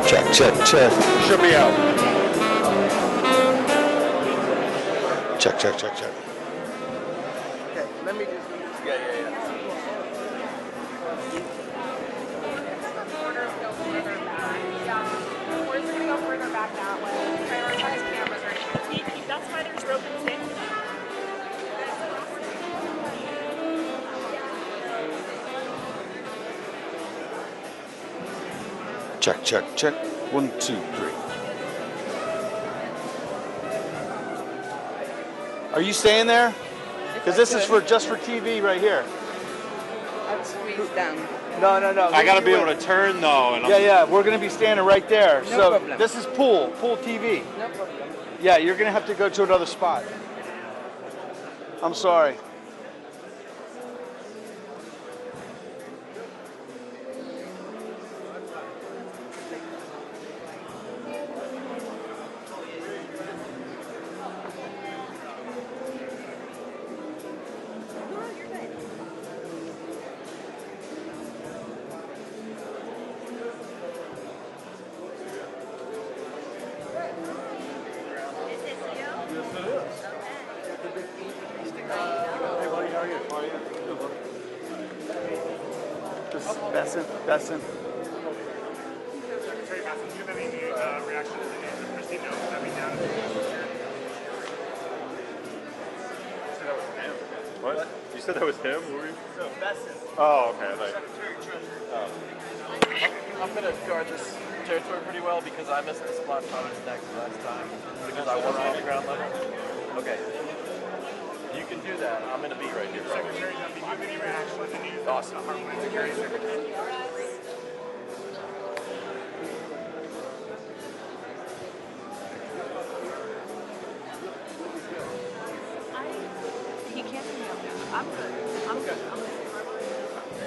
Check, check, check. Should be out. Check, check, check, check. Okay, let me just. Yeah. We're just gonna go further back that way. Prioritize cameras right now. That's why there's rope and safety. Check, check, check. 1, 2, 3. Are you staying there? Because this is for just for TV right here. I'd squeeze down. No. I gotta be able to turn though. And Yeah. We're gonna be standing right there. No So problem. this is pool TV. No problem. Yeah, you're gonna have to go to another spot. I'm sorry. This is Besson. Secretary Basson, do you have any reaction to the news of Christina stepping down as the chair? You said that was him. What? You said that was him? Who were you? So, Besson. Oh, okay. Like, Secretary Treasurer. I'm going to guard this territory pretty well because I missed the splash pad next last time because I wasn't on the ground level. Okay. You can do that. I'm going to be right here. Secretary Duffy, do you have any reaction to the news of Awesome. the Homeland Security Secretary? He can't see me up there. I'm good. I'm good. I'm good.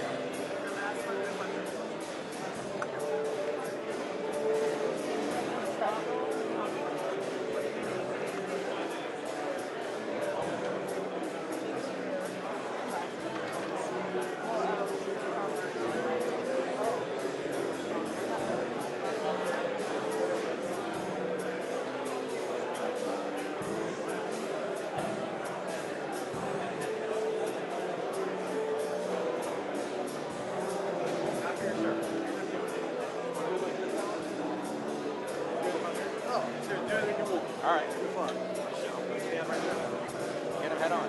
All right, it'll be fun. Stand right there. Get him head on.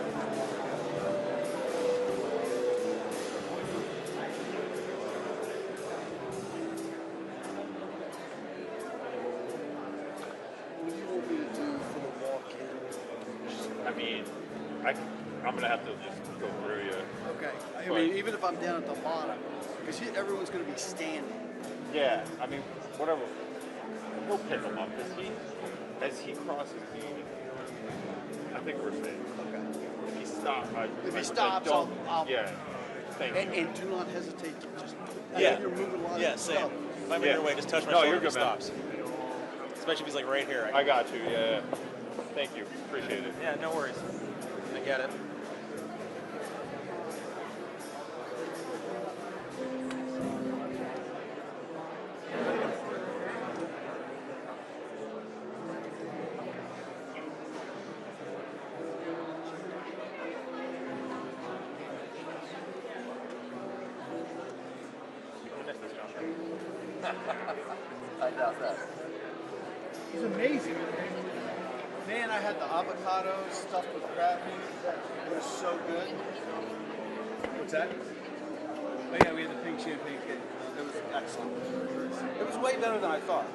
What do you want me to do for the walk-in? I mean, I'm gonna have to just go through you. Okay. I mean, even if I'm down at the bottom, because everyone's going to be standing. Yeah. I mean, whatever. We'll pick him up. As he crosses me, I think we're safe. Okay. If he stops, If he stops, I'll Yeah. Thank you. and do not hesitate to just. I Yeah. know you're moving a lot Yeah, of same. stuff. If I'm in Yeah. your way, just touch my No, shoulder you're and he good, man. stops. Especially if he's like right here. I got you. Yeah. Thank you. Appreciate it. Yeah, no worries. I get it. I doubt that. He's amazing. Man, I had the avocado stuffed with crab meat. It was so good. What's that? Oh yeah, we had the pink champagne cake. It was excellent. It was way better than I thought.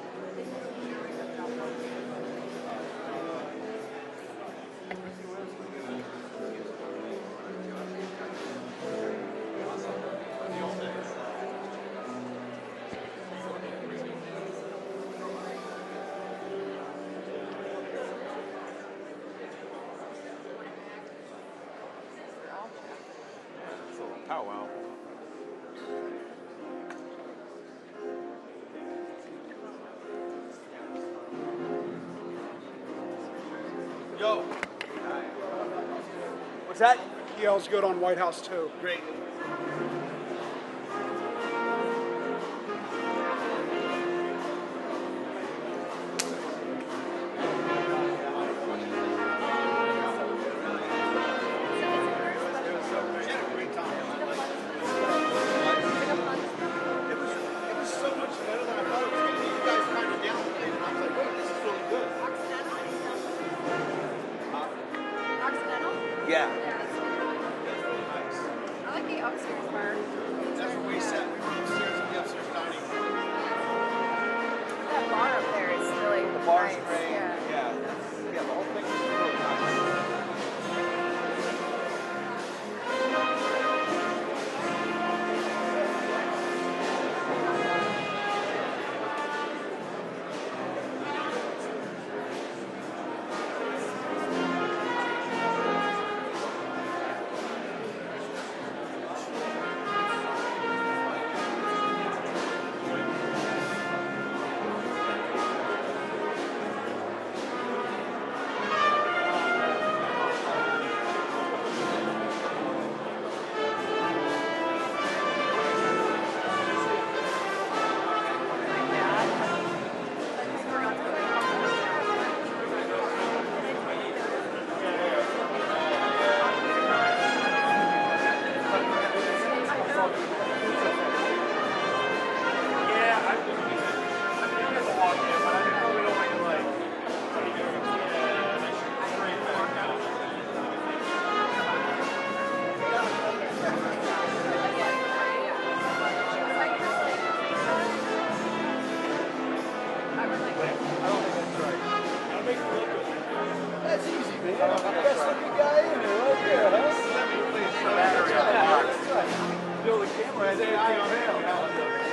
Oh wow. Yo. What's that? He yells good on White House too. Great.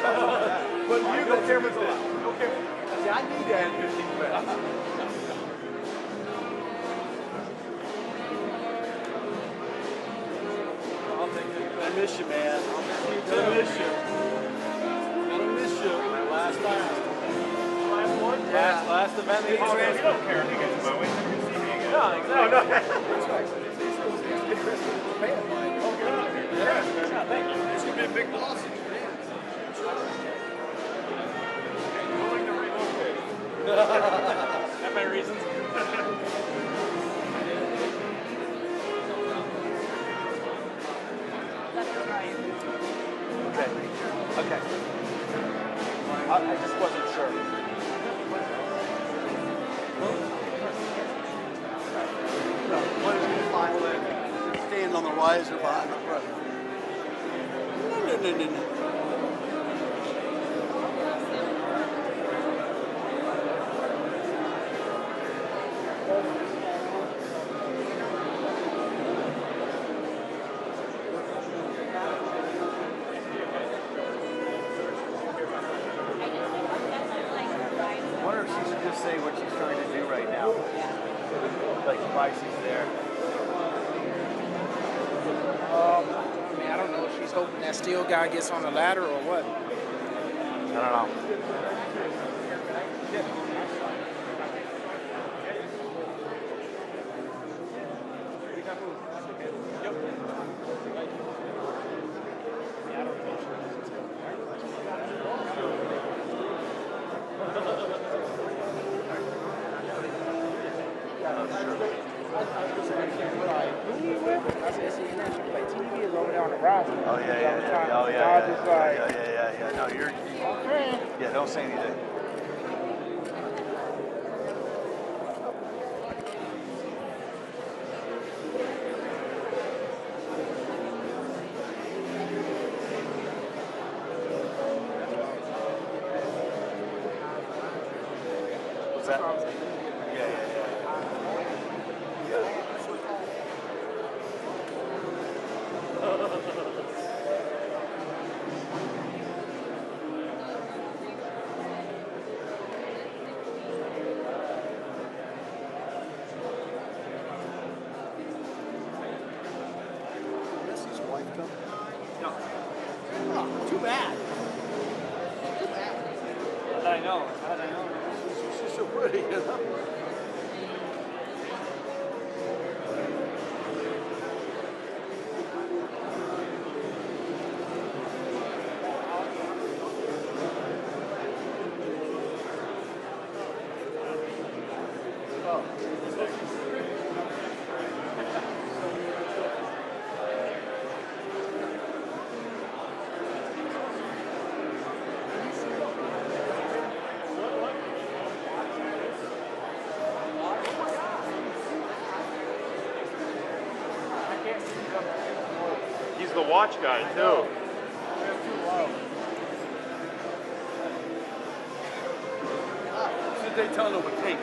But you no cameras allowed. No cameras. See, I need that at 15 fast. I'll take it. I miss you, man. I miss you. I miss you. Last one? Yeah. Last event. You don't care if he gets Bowie. No, exactly. That's right. Yeah, thank you. This could be a big loss. Willing to relocate. Have my reasons. Okay. I just wasn't sure. No, one is going to file in, stand on the riser behind the front. No. I wonder if she should just say what she's trying to do right now. Like why she's there. I mean, I don't know if she's hoping that steel guy gets on the ladder or what. I don't know. I said, see, and then she play TV is over there on the roster. Oh yeah. No, you're. Yeah, don't say anything. What's that? Yeah. Messi's wife come? No. Oh, too bad. I know. She's so pretty, you know? He's the watch guy, too. It's a Daytona with pink.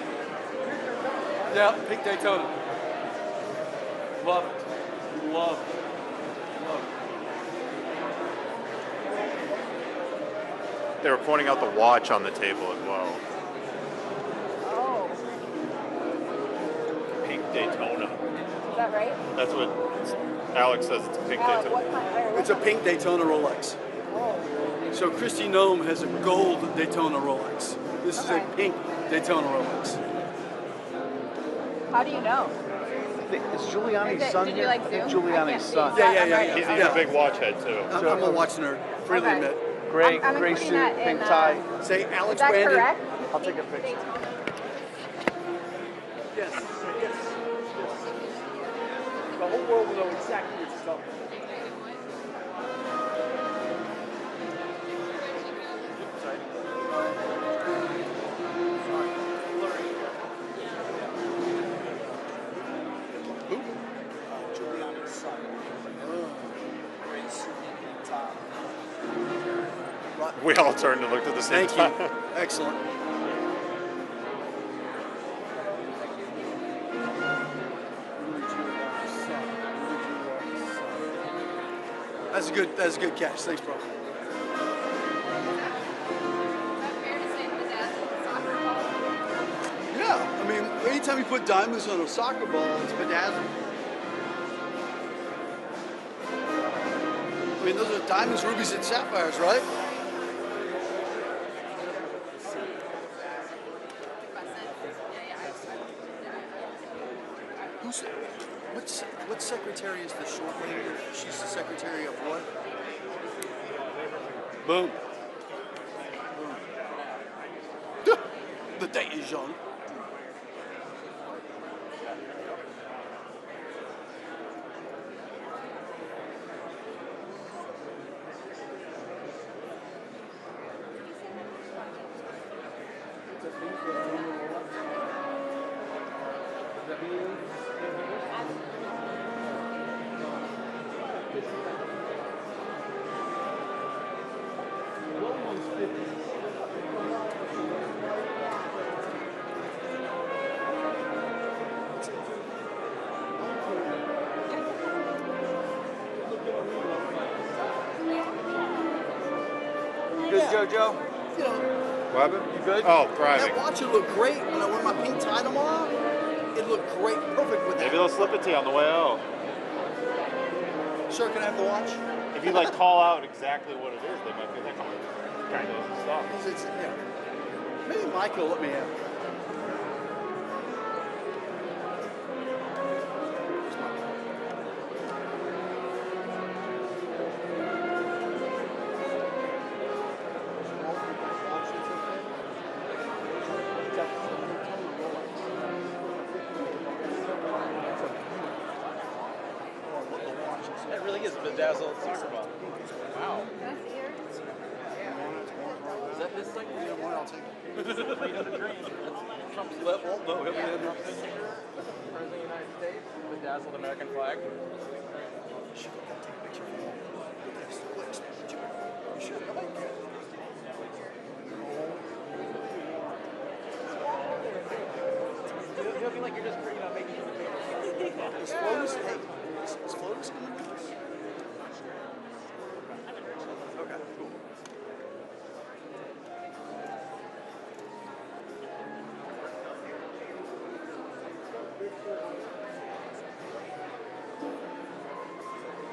Yeah, pink Daytona. Love it. Love it. They were pointing out the watch on the table as well. Oh, Pink Daytona. is that right? That's what Alex says. It's a pink Daytona. What kind? It's a pink Daytona Rolex. So Christy Nome has a gold Daytona Rolex. This is a Okay. pink Daytona Rolex. How do you know? Is Giuliani's son Did you here? like I think Zoom? I can't Giuliani's see. son. Yeah. He's Yeah. a big watch head, too. I'm a watch nerd, freely Okay. admit. Gray I'm suit, including that in, pink tie. Say Is Alex that Brandon. correct? I'll take a picture. Daytona? Yes. The whole world will know exactly what you're talking about. Giuliani's son. Gray suit, pink tie. We all turned and looked at the same Thank time. you. Excellent. That's a good catch. Thanks, bro. anytime you put diamonds on a soccer ball, it's bedazzled. I mean, those are diamonds, rubies, and sapphires, right? What secretary is the short lady? She's the secretary of what? Boom. The day is young. Good, JoJo? You know, What happened? You good? Oh, that thriving. watch will look great when I wear my pink tie tomorrow. It looked great, perfect with that. Maybe they'll slip it to you on the way out. Sir, can I have the watch? If you like call out exactly what it is, they might be like, oh, guy knows his stuff. Yeah. Maybe Mike will let me have. That really is a bedazzled soccer ball. Wow. Is that his thing? I'll take it. Trump's level. No, he'll be in the President of the United States. Bedazzled American flag. He'll be like you're just making sure the paper. Is Flotus, hey, is Flotus going to do this? Okay, cool.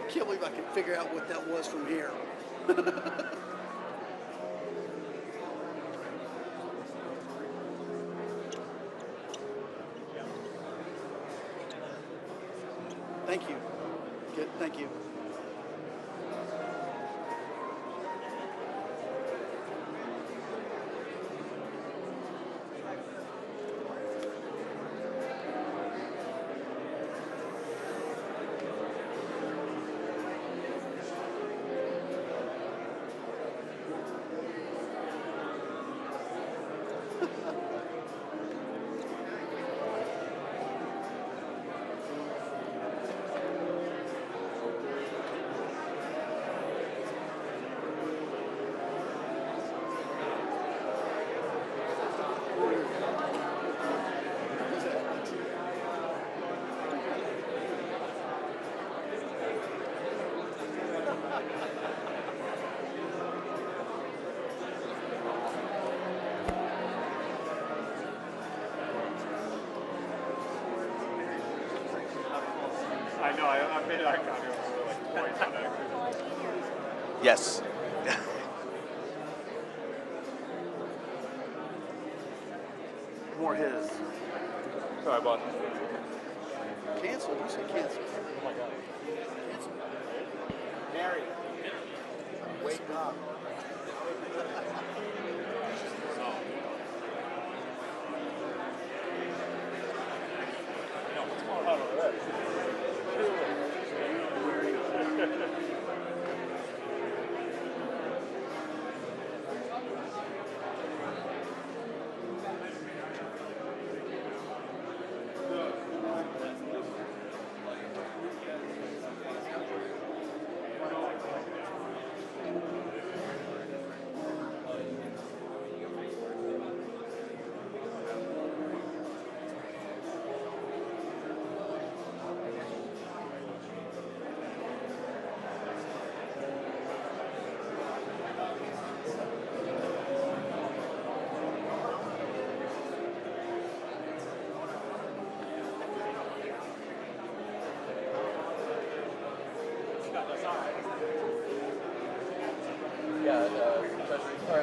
I can't believe I can figure out what that was from here. Thank you. Good, thank you. I know, I made eye contact with like points on it. Yes. More his. Sorry, bud. Cancel? You said cancel. Oh my god. Cancel. Mary. Wake up. What's going on over there? Treasury. Or,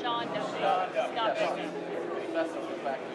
Sean Duffy. Scott Scott Duffy. Duffy. Messi was back to us.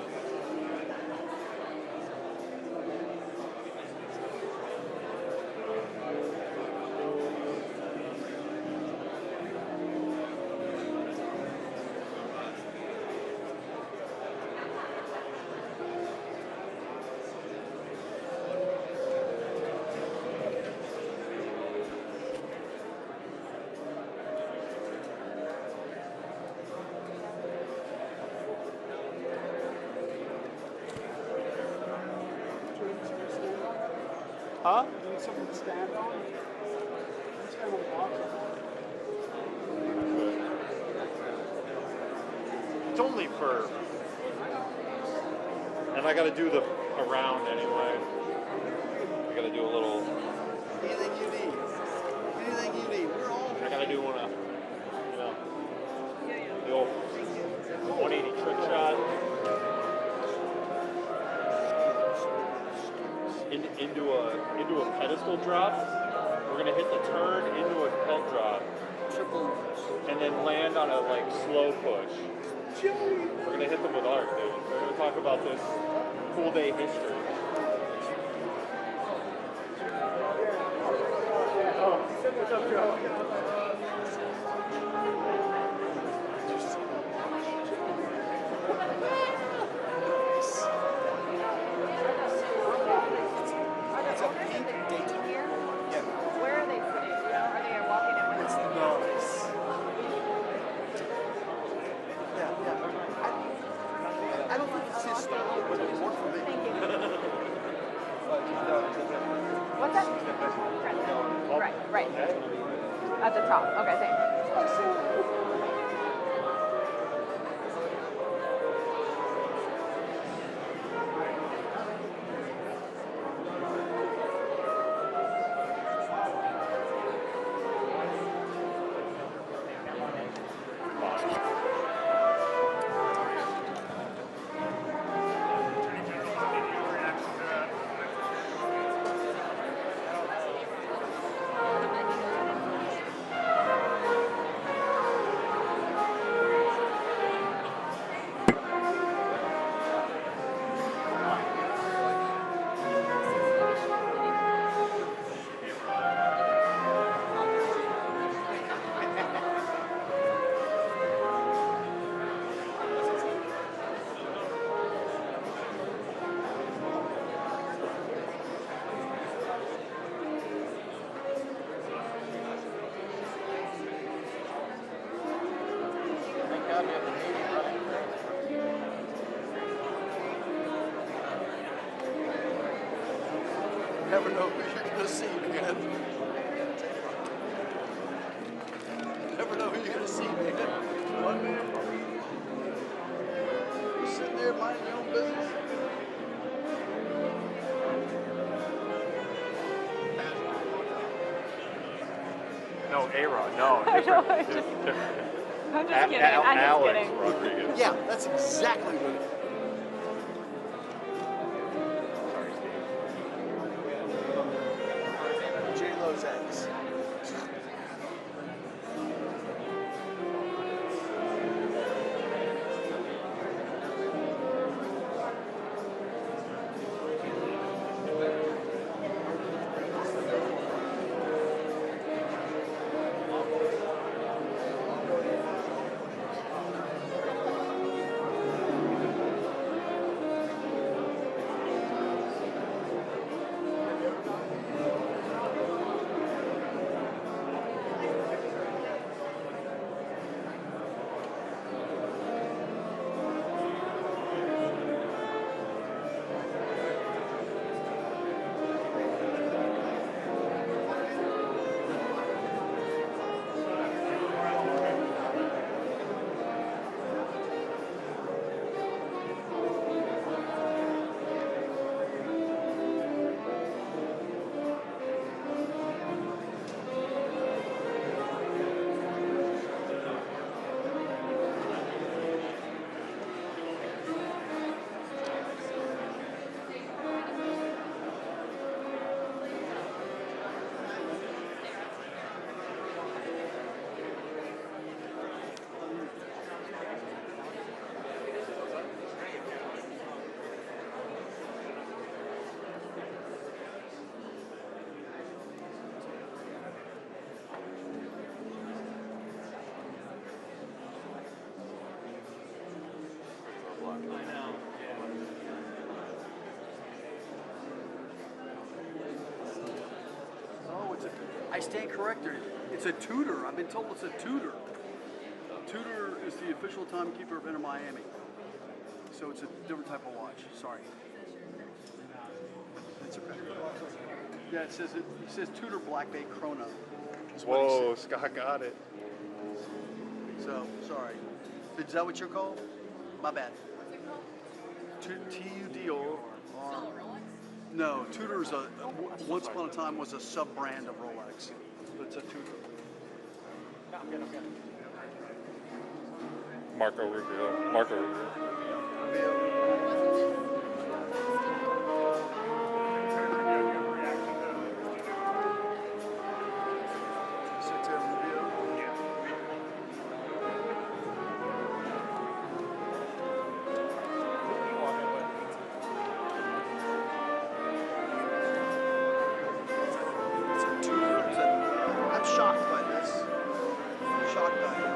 Huh? You need something to stand on? Stand on the box. It's only for, and I got to do the around anyway. I got to do a little. Anything you need. Anything you need. We're all. I got to do one of, you know, the old 180 trick shot. Into a pedestal drop. We're gonna hit the turn into a pelt drop, and then land on a like slow push. We're gonna hit them with art, dude. We're gonna talk about this pool day history. What's up, Joe? Where are they putting? You know, are they walking in with us? Nice. I don't think it's his style, but it worked for me. Thank you. What's that? Right. At the top. Okay, thanks. Attorney General's immediate reaction to that. Thank God we have the meeting running. Never know who you're going to see, man. Never know who you're going to see, man. What, man? You're sitting there minding your own business. No, A-Rod. No, I know, different. I'm just different. I'm just kidding. I'm just Alex kidding. Rodriguez. Yeah, that's exactly what it is. Sorry, Steve. J-Lo's ex. Oh, I stand corrected. It's a Tudor. I've been told it's a Tudor. Tudor is the official timekeeper of Inter Miami. So it's a different type of watch. Sorry. It's okay. Yeah, it says Tudor Black Bay Chrono. Whoa, Scott got it. So sorry. Is that what you're called? My bad. TUDO. No, Tudor's once upon a time was a sub brand of Rolex. It's a Tudor. Marco Rubio. Marco Rubio. I'm shocked by this. Shocked by it.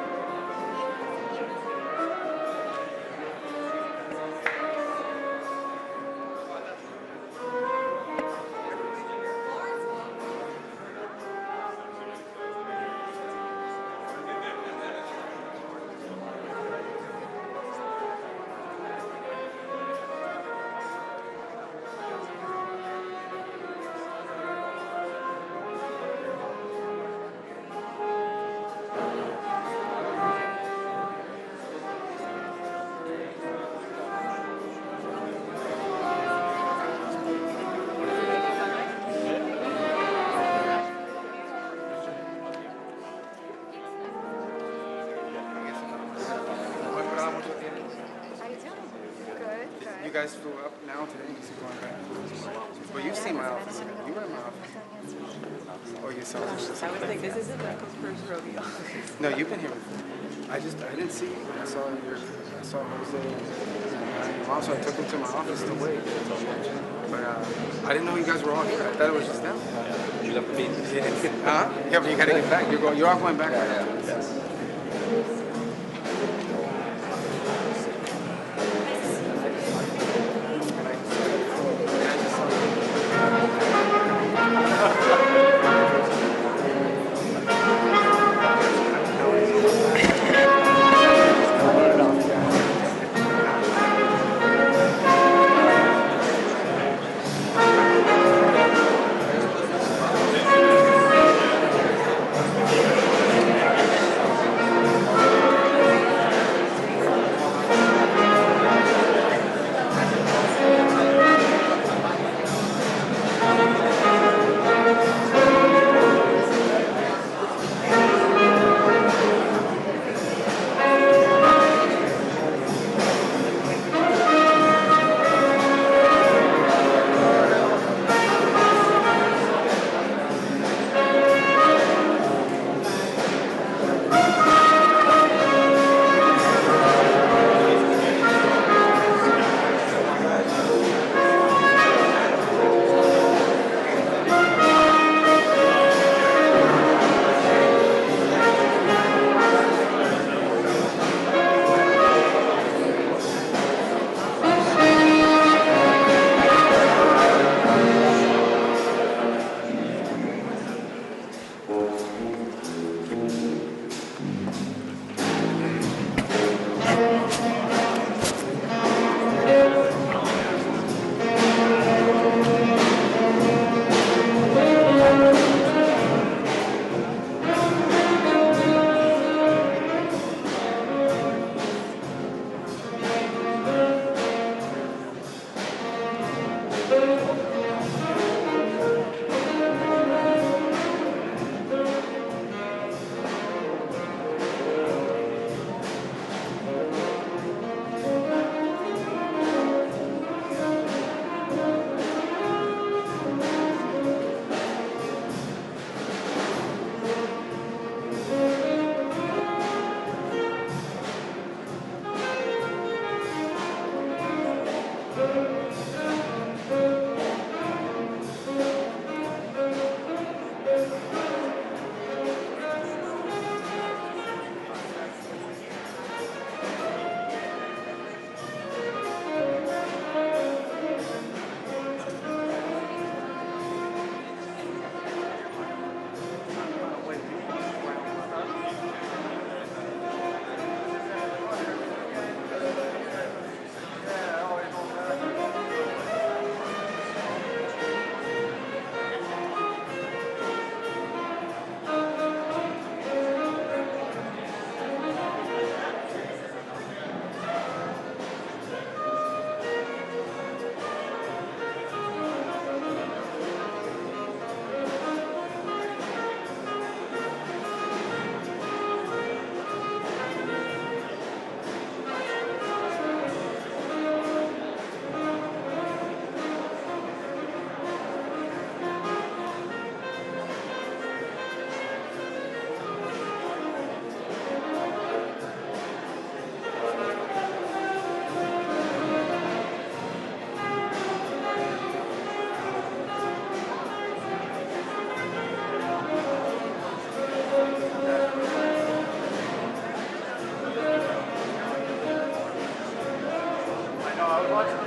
You guys flew up now today? Going back? Well, you've seen my office. You were in my office. Oh, you saw it. I was like, this isn't Rocco's first rodeo. No, you've been here before. I didn't see you. I saw Jose and your mom, so I took him to my office to wait. But I didn't know you guys were all here. I thought it was just them. You left the meeting? Huh? Yeah, but you gotta get back. You're all going back. Yes.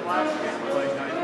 last game was like 9.2.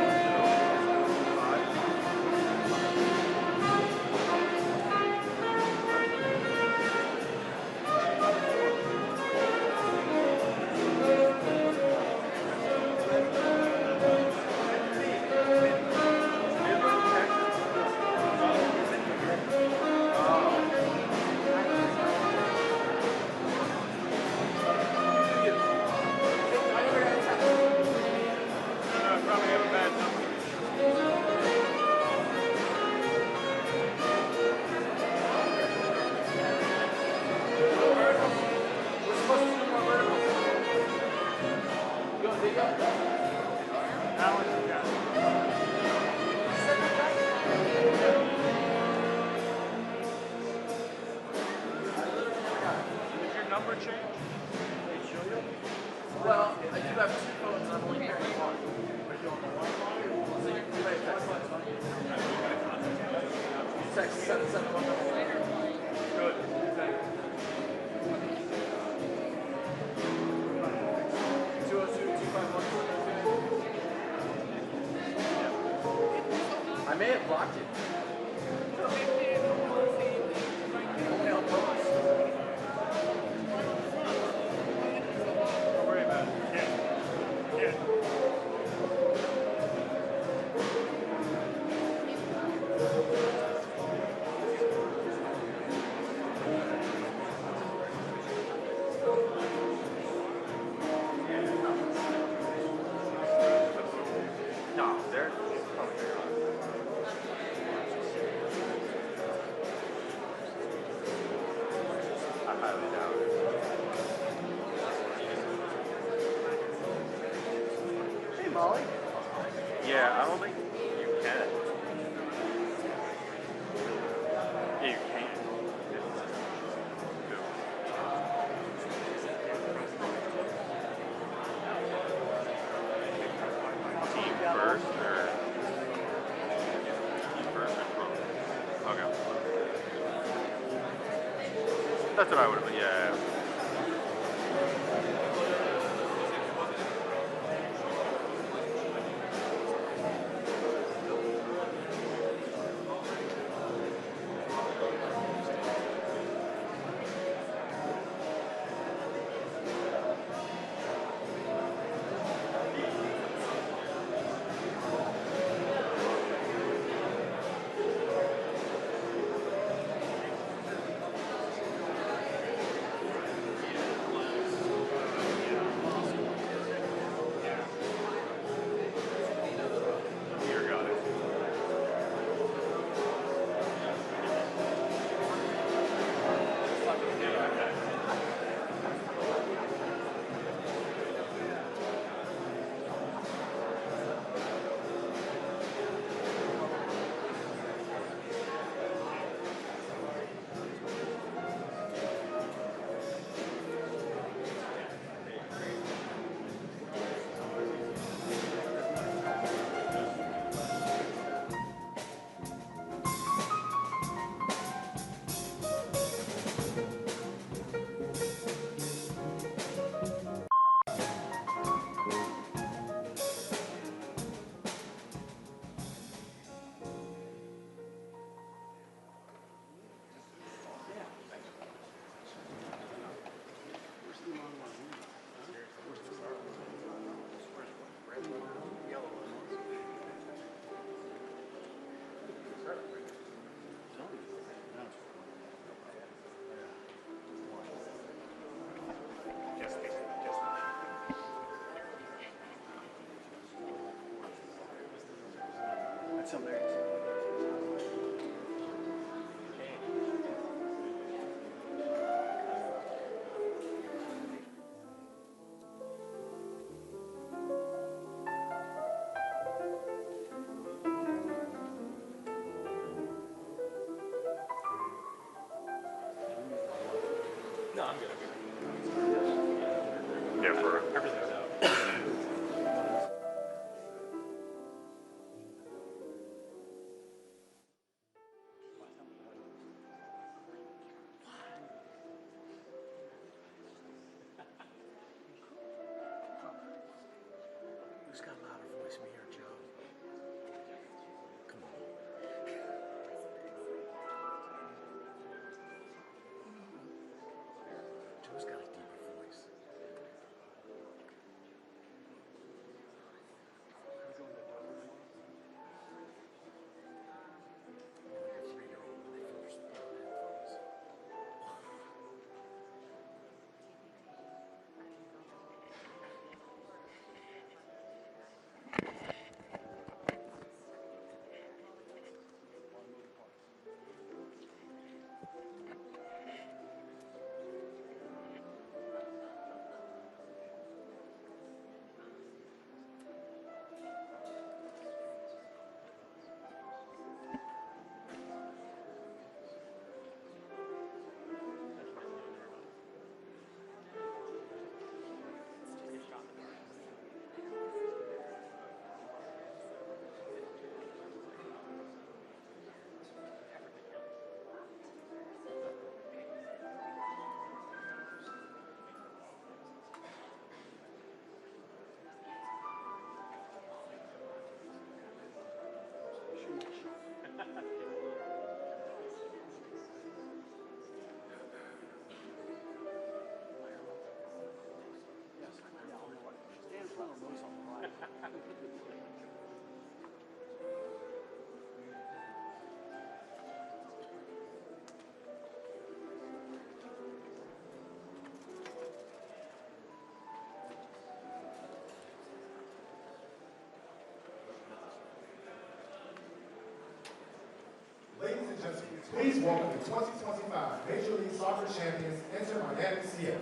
Well, I do have two phones and I'm only carrying one. So you can play text message. Text 771. Good. Thank you. 202-251. I may have blocked it. Only on purpose. No, they're I highly doubt it. Hey, Molly. Yeah, I don't think you can. Yeah, you can. Team first or team first or pro? Okay. That's what I would have, yeah. That's hilarious. No, I'm good. Yeah, for everything's out. Who's got louder welcome the 2025 Major League Soccer champions, Inter Miami CF.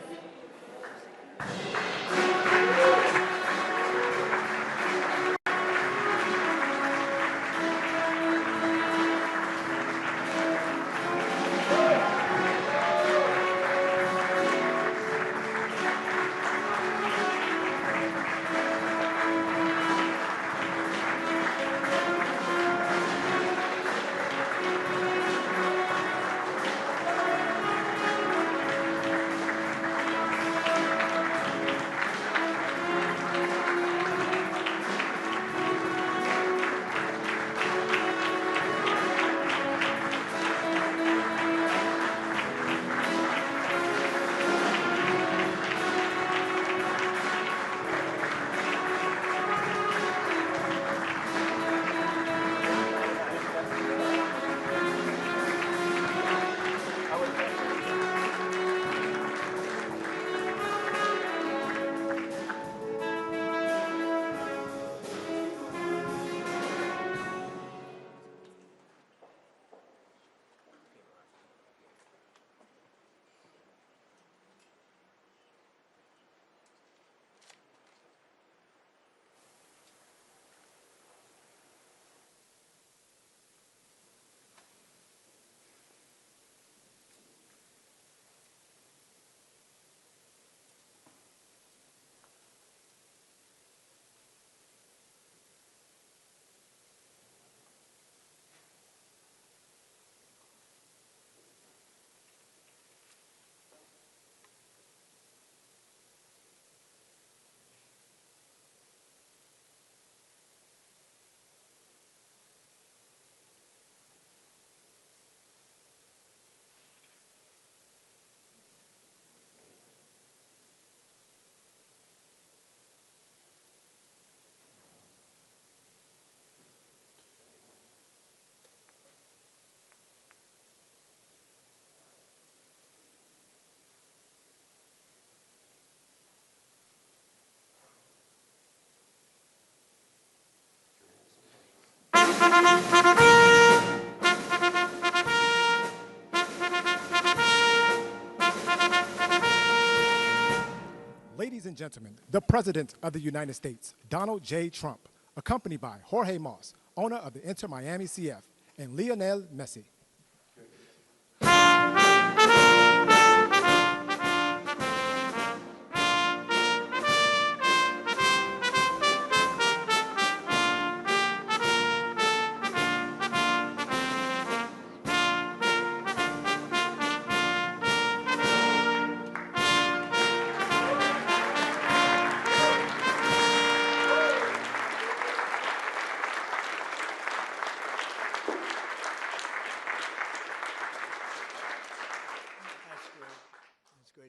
Ladies and gentlemen, the President of the United States, Donald J. Trump, accompanied by Jorge Moss, owner of the Inter Miami CF, and Lionel Messi.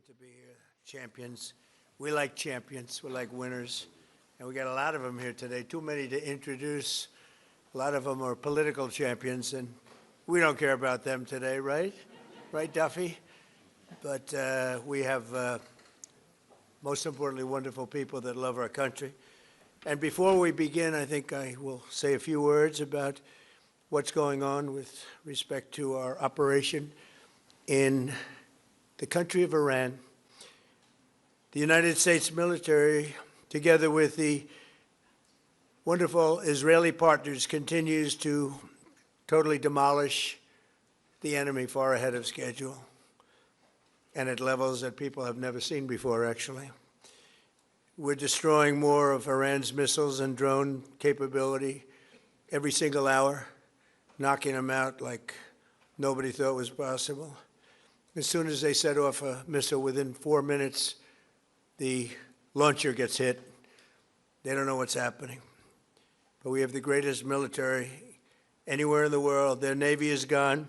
To be here. Champions. We like champions. We like winners. And we got a lot of them here today. Too many to introduce. A lot of them are political champions, and we don't care about them today, right? Right, Duffy? But we have, most importantly, wonderful people that love our country. And before we begin, I think I will say a few words about what's going on with respect to our operation in the country of Iran. The United States military, together with the wonderful Israeli partners, continues to totally demolish the enemy far ahead of schedule and at levels that people have never seen before, actually. We're destroying more of Iran's missiles and drone capability every single hour, knocking them out like nobody thought was possible. As soon as they set off a missile, within 4 minutes, the launcher gets hit. They don't know what's happening. But we have the greatest military anywhere in the world. Their Navy is gone.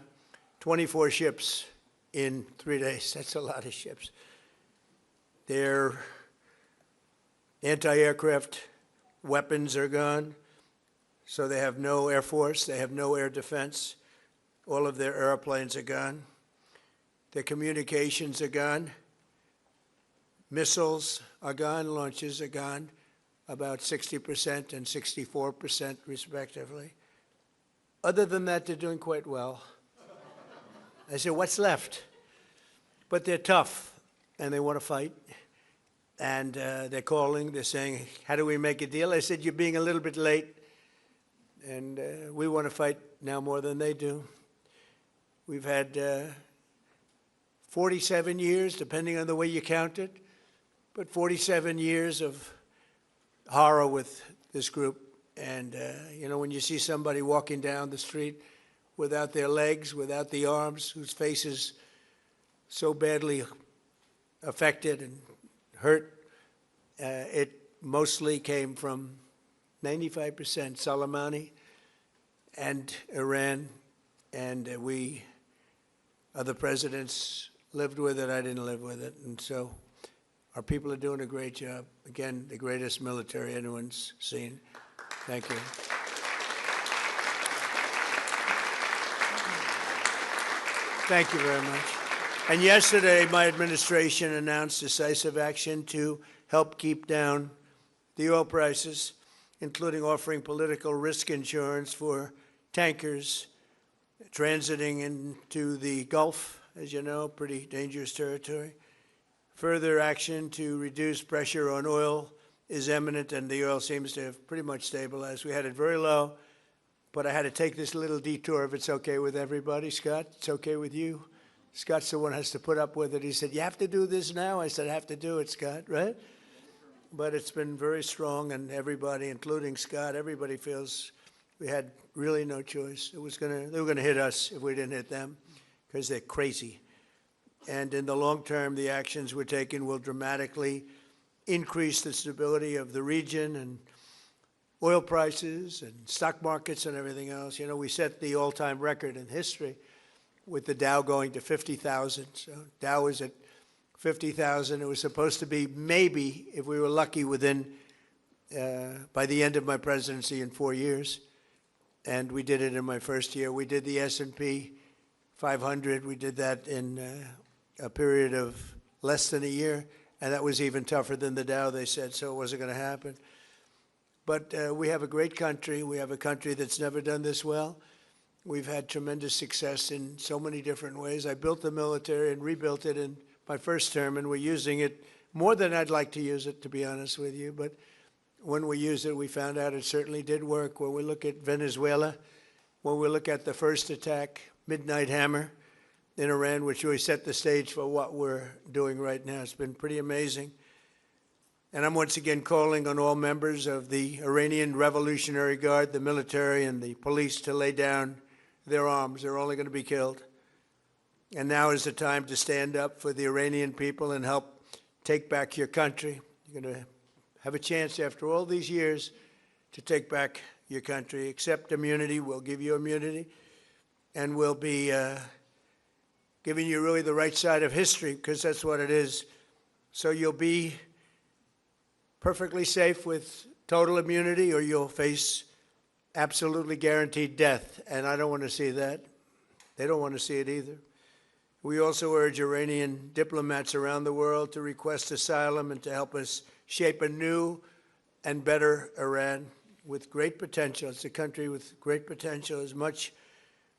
24 ships in 3 days. That's a lot of ships. Their anti-aircraft weapons are gone. So they have no air force. They have no air defense. All of their airplanes are gone. Their communications are gone. Missiles are gone. Launches are gone. About 60% and 64% respectively. Other than that, they're doing quite well. I said, what's left? But they're tough, and they want to fight. And they're calling, they're saying, how do we make a deal? I said, you're being a little bit late, and we want to fight now more than they do. We've had 47 years, depending on the way you count it, but 47 years of horror with this group. And, you know, when you see somebody walking down the street without their legs, without the arms, whose face is so badly affected and hurt, it mostly came from 95% Soleimani and Iran, and we, other presidents, lived with it. I didn't live with it, and so our people are doing a great job. Again, the greatest military anyone's seen. Thank you. Thank you very much. And yesterday, my administration announced decisive action to help keep down the oil prices, including offering political risk insurance for tankers transiting into the Gulf, as you know, pretty dangerous territory. Further action to reduce pressure on oil is imminent, and the oil seems to have pretty much stabilized. We had it very low, but I had to take this little detour, if it's okay with everybody. Scott, it's okay with you? Scott's the one who has to put up with it. He said, you have to do this now? I said, I have to do it, Scott, right? But it's been very strong, and everybody, including Scott, everybody feels we had really no choice. They were gonna hit us if we didn't hit them, because they're crazy. And in the long term, the actions we're taking will dramatically increase the stability of the region and oil prices and stock markets and everything else. You know, we set the all-time record in history with the Dow going to 50,000. So Dow is at 50,000. It was supposed to be maybe, if we were lucky, within, by the end of my presidency in 4 years. And we did it in my first year. We did the S&P 500. We did that in a period of less than a year. And that was even tougher than the Dow, they said, so it wasn't going to happen. But we have a great country. We have a country that's never done this well. We've had tremendous success in so many different ways. I built the military and rebuilt it in my first term, and we're using it more than I'd like to use it, to be honest with you. But when we used it, we found out it certainly did work. When we look at Venezuela, when we look at the first attack, Midnight Hammer, in Iran, which really set the stage for what we're doing right now. It's been pretty amazing. And I'm once again calling on all members of the Iranian Revolutionary Guard, the military and the police, to lay down their arms. They're only going to be killed. And now is the time to stand up for the Iranian people and help take back your country. You're going to have a chance after all these years to take back your country. Accept immunity. We'll give you immunity. And we'll be giving you really the right side of history, because that's what it is. So you'll be perfectly safe with total immunity, or you'll face absolutely guaranteed death. And I don't want to see that. They don't want to see it either. We also urge Iranian diplomats around the world to request asylum and to help us shape a new and better Iran with great potential. It's a country with great potential. There's much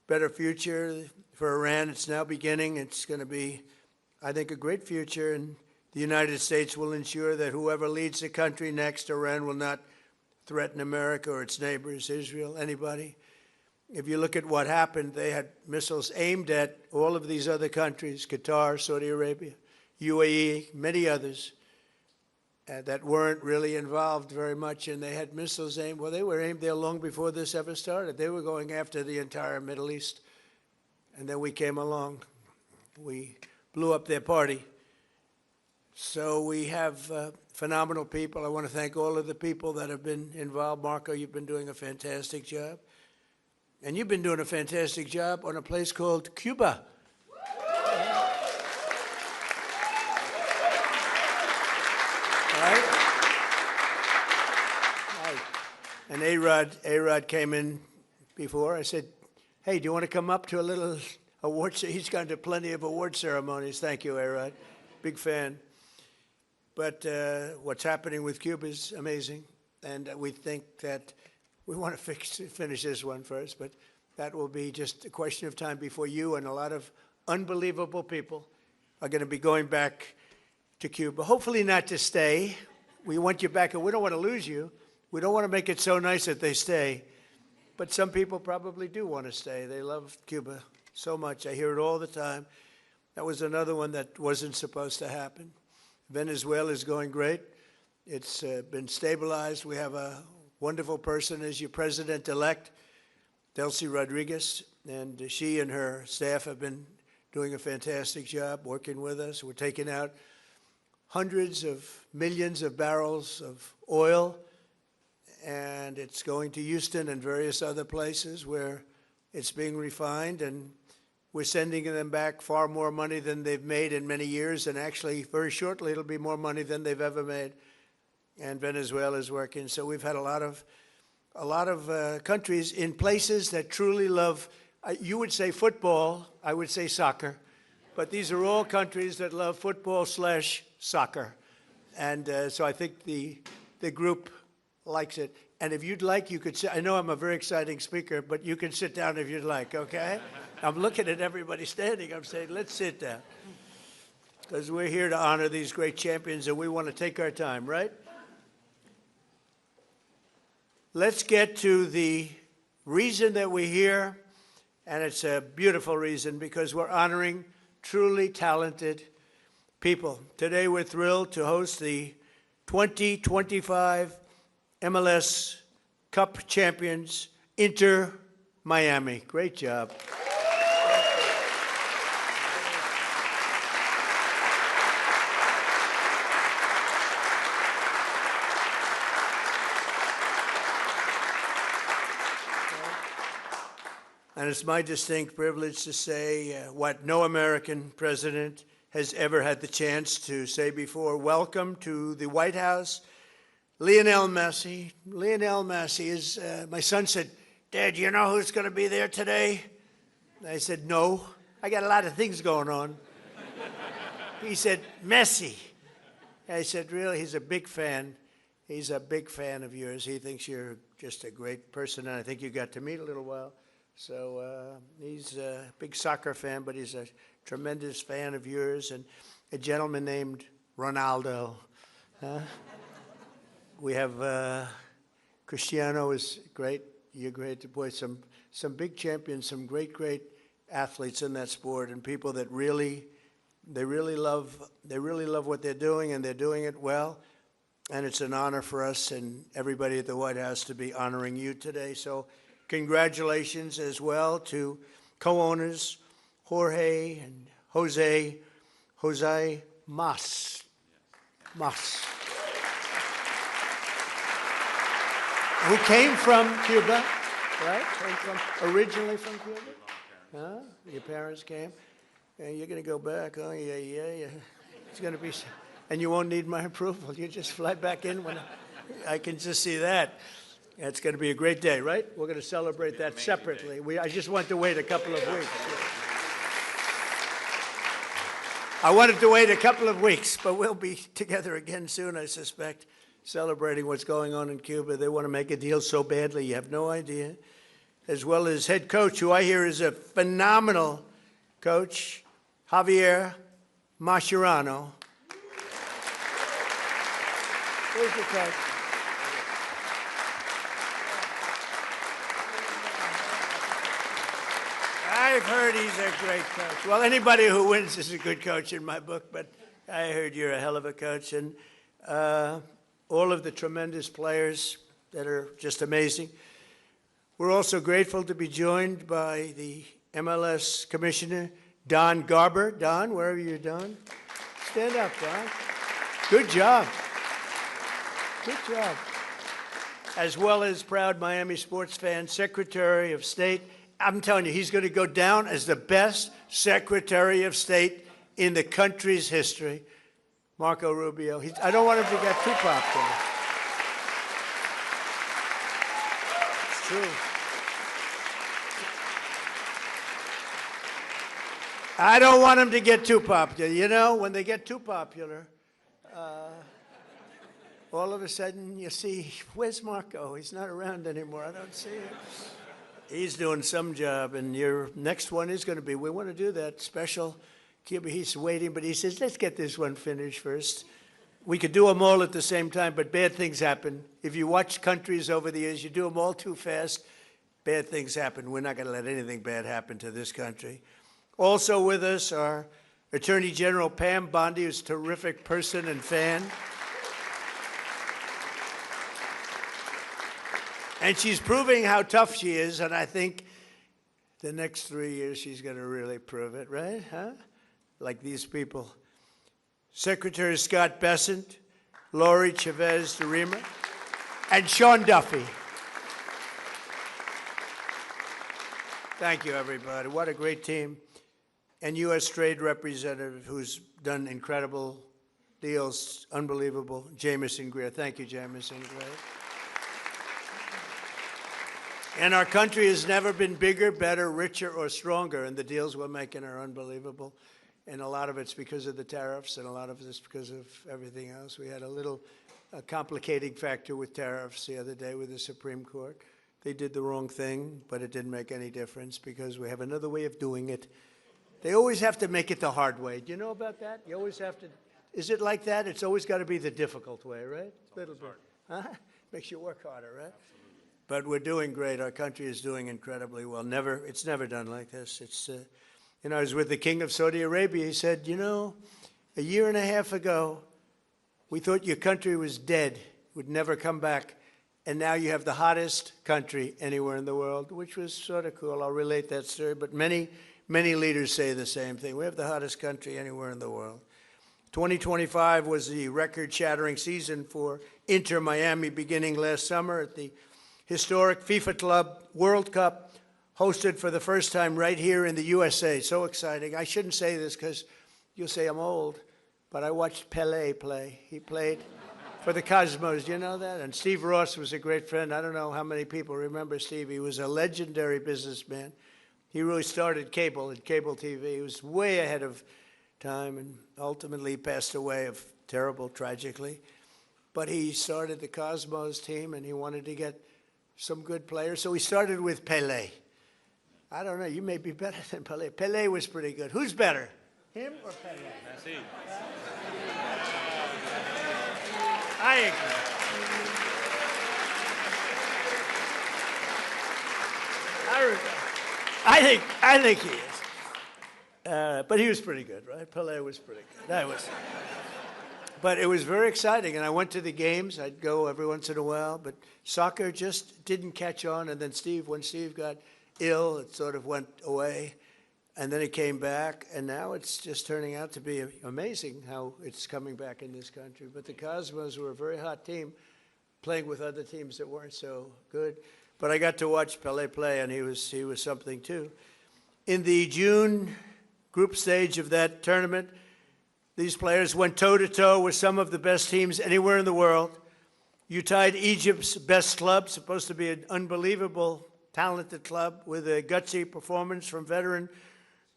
better future for Iran. It's now beginning. It's going to be, I think, a great future. And the United States will ensure that whoever leads the country next, Iran will not threaten America or its neighbors, Israel, anybody. If you look at what happened, they had missiles aimed at all of these other countries, Qatar, Saudi Arabia, UAE, many others, that weren't really involved very much, and they had missiles aimed. Well, they were aimed there long before this ever started. They were going after the entire Middle East. And then we came along. We blew up their party. So we have phenomenal people. I want to thank all of the people that have been involved. Marco, you've been doing a fantastic job. And you've been doing a fantastic job on a place called Cuba. Right? And A-Rod came in before. I said, hey, do you want to come up to a little award ceremony? He's gone to plenty of award ceremonies. Thank you, A-Rod. Big fan. But what's happening with Cuba is amazing. And we think that we want to finish this one first, but that will be just a question of time before you and a lot of unbelievable people are going to be going back to Cuba. Hopefully not to stay. We want you back, and we don't want to lose you. We don't want to make it so nice that they stay. But some people probably do want to stay. They love Cuba so much. I hear it all the time. That was another one that wasn't supposed to happen. Venezuela is going great. It's been stabilized. We have a wonderful person as your president-elect, Delcy Rodriguez, and she and her staff have been doing a fantastic job working with us. We're taking out hundreds of millions of barrels of oil, and it's going to Houston and various other places where it's being refined, and we're sending them back far more money than they've made in many years, and actually very shortly it'll be more money than they've ever made. And Venezuela is working. So we've had a lot of countries in places that truly love, you would say football, I would say soccer, but these are all countries that love football/soccer. And so I think the group likes it. And if you'd like, you could sit. I know I'm a very exciting speaker, but you can sit down if you'd like, okay? I'm looking at everybody standing. I'm saying, let's sit down. Because we're here to honor these great champions, and we want to take our time, right? Let's get to the reason that we're here, and it's a beautiful reason because we're honoring truly talented people. Today we're thrilled to host the 2025 MLS Cup champions, Inter Miami. Great job. And it's my distinct privilege to say what no American president has ever had the chance to say before. Welcome to the White House, Lionel Messi. Lionel Messi is, my son said, Dad, you know who's going to be there today? And I said, no, I got a lot of things going on. He said, Messi. I said, really? He's a big fan. He's a big fan of yours. He thinks you're just a great person, and I think you got to meet a little while. So he's a big soccer fan, but he's a tremendous fan of yours. And a gentleman named Ronaldo. We have Cristiano is great. You're great. Boy, some big champions, some great athletes in that sport, and people that really love what they're doing, and they're doing it well. And it's an honor for us and everybody at the White House to be honoring you today. So congratulations as well to co-owners Jorge and Jose Mas. Who came from Cuba, right? Originally from Cuba? Huh? Your parents came? And you're going to go back, oh, yeah. It's going to be, and you won't need my approval. You just fly back in when I can just see that. It's going to be a great day, right? We're going to celebrate that separately. I just want to wait a couple of weeks. I wanted to wait a couple of weeks, but we'll be together again soon, I suspect, celebrating what's going on in Cuba. They want to make a deal so badly, you have no idea. As well as head coach, who I hear is a phenomenal coach, Javier Mascherano. Where's your coach? I've heard he's a great coach. Well, anybody who wins is a good coach in my book, but I heard you're a hell of a coach. And all of the tremendous players that are just amazing. We're also grateful to be joined by the MLS Commissioner, Don Garber. Don, wherever you're, Don. Stand up, Don. Good job. Good job. As well as proud Miami sports fan, Secretary of State. I'm telling you, he's going to go down as the best Secretary of State in the country's history, Marco Rubio. I don't want him to get too popular. It's true. I don't want him to get too popular. You know, when they get too popular, all of a sudden you see, where's Marco? He's not around anymore. I don't see him. He's doing some job, and your next one is going to be, we want to do that special Cuba. He's waiting, but he says, let's get this one finished first. We could do them all at the same time, but bad things happen. If you watch countries over the years, you do them all too fast, bad things happen. We're not going to let anything bad happen to this country. Also with us are Attorney General Pam Bondi, who's a terrific person and fan. And she's proving how tough she is, and I think the next 3 years she's going to really prove it, right? Huh? Like these people. Secretary Scott Bessent, Lori Chavez de Rima, and Sean Duffy. Thank you, everybody. What a great team. And U.S. Trade Representative who's done incredible deals, unbelievable, Jamison Greer. Thank you, Jamison Greer. And our country has never been bigger, better, richer, or stronger, and the deals we're making are unbelievable. And a lot of it's because of the tariffs, and a lot of it's because of everything else. We had a little complicating factor with tariffs the other day with the Supreme Court. They did the wrong thing, but it didn't make any difference because we have another way of doing it. They always have to make it the hard way. Do you know about that? You always have to. Is it like that? It's always got to be the difficult way, right? A little bit. Huh? Makes you work harder, right? But we're doing great. Our country is doing incredibly well. It's never done like this. It's, I was with the King of Saudi Arabia. He said, a year and a half ago, we thought your country was dead, would never come back. And now you have the hottest country anywhere in the world, which was sort of cool. I'll relate that story. But many leaders say the same thing. We have the hottest country anywhere in the world. 2025 was the record-shattering season for Inter Miami beginning last summer at the historic FIFA Club World Cup, hosted for the first time right here in the USA. So exciting. I shouldn't say this because you'll say I'm old, but I watched Pelé play. He played for the Cosmos. Do you know that? And Steve Ross was a great friend. I don't know how many people remember Steve. He was a legendary businessman. He really started cable and cable TV. He was way ahead of time and ultimately passed away of tragically. But he started the Cosmos team and he wanted to get some good players. So he started with Pelé. I don't know, you may be better than Pelé. Pelé was pretty good. Who's better, him or Pelé? Messi. I agree. I think he is. But he was pretty good, right? Pelé was pretty good. But it was very exciting, and I went to the games. I'd go every once in a while, but soccer just didn't catch on. And then when Steve got ill, it sort of went away, and then it came back, and now it's just turning out to be amazing how it's coming back in this country. But the Cosmos were a very hot team, playing with other teams that weren't so good. But I got to watch Pelé play, and he was something too. In the June group stage of that tournament, these players went toe-to-toe with some of the best teams anywhere in the world. You tied Egypt's best club, supposed to be an unbelievable, talented club, with a gutsy performance from veteran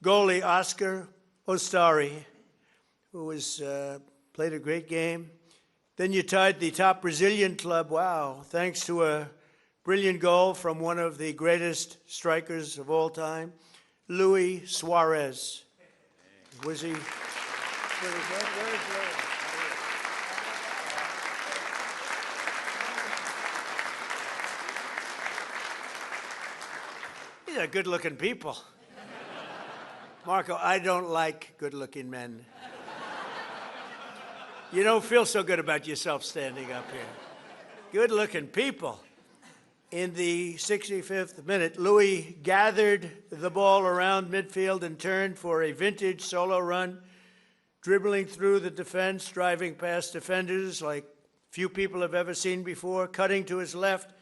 goalie Oscar Ostari, who played a great game. Then you tied the top Brazilian club, wow, thanks to a brilliant goal from one of the greatest strikers of all time, Luis Suarez. Was he? These are good-looking people. Marco, I don't like good-looking men. You don't feel so good about yourself standing up here. Good-looking people. In the 65th minute, Louis gathered the ball around midfield and turned for a vintage solo run, dribbling through the defense, driving past defenders like few people have ever seen before, cutting to his left,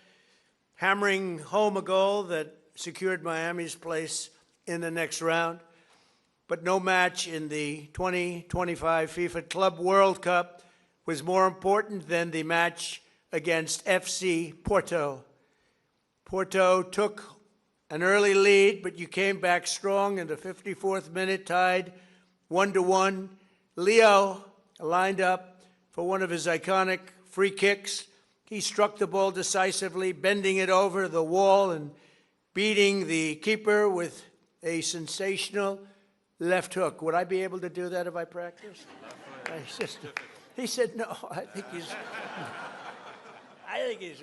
hammering home a goal that secured Miami's place in the next round. But no match in the 2025 FIFA Club World Cup was more important than the match against FC Porto. Porto took an early lead, but you came back strong in the 54th minute, tied 1-1. Leo lined up for one of his iconic free kicks. He struck the ball decisively, bending it over the wall and beating the keeper with a sensational left hook. Would I be able to do that if I practiced? He said, no, I think he's